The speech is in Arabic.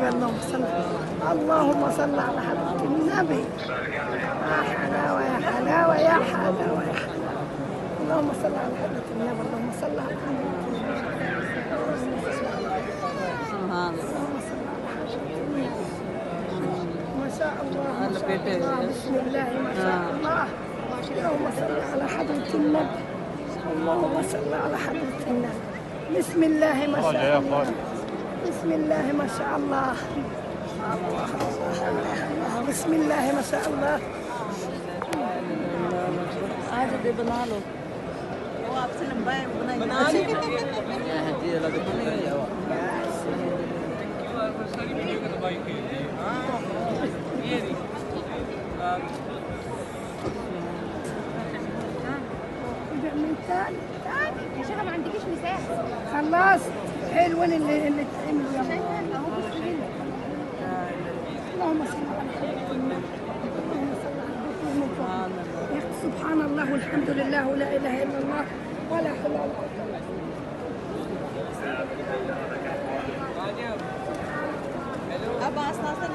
النبي اللهم صل على حضرة النبي. يا حلاوة يا حلاوة يا حلاوة يا حلاوة. اللهم صل على حضرة النبي. اللهم صل على حضرة النبي. سبحان الله. ما شاء الله ما شاء الله. بسم الله ما شاء الله. اللهم صل على حضرة النبي. اللهم صل على حضرة النبي. بسم الله ما شاء الله. بسم الله ما شاء الله. الله الله. بسم الله ما شاء الله. आज दे बना लो वो आपसे लंबा है बना लो ये हड्डी अलग बनेगी सारी वीडियो का दबाई के ये من ثاني يا شيخة ما عندكيش مساحة. خلصت. حلوين اللي تعملوا يا اهو بصي هنا. اللهم صل على حضرة النبي. اللهم صل على حضرة النبي. يا أخي سبحان الله والحمد لله ولا إله إلا الله ولا حول ولا قوة إلا بالله. अब आस्ता आस्ता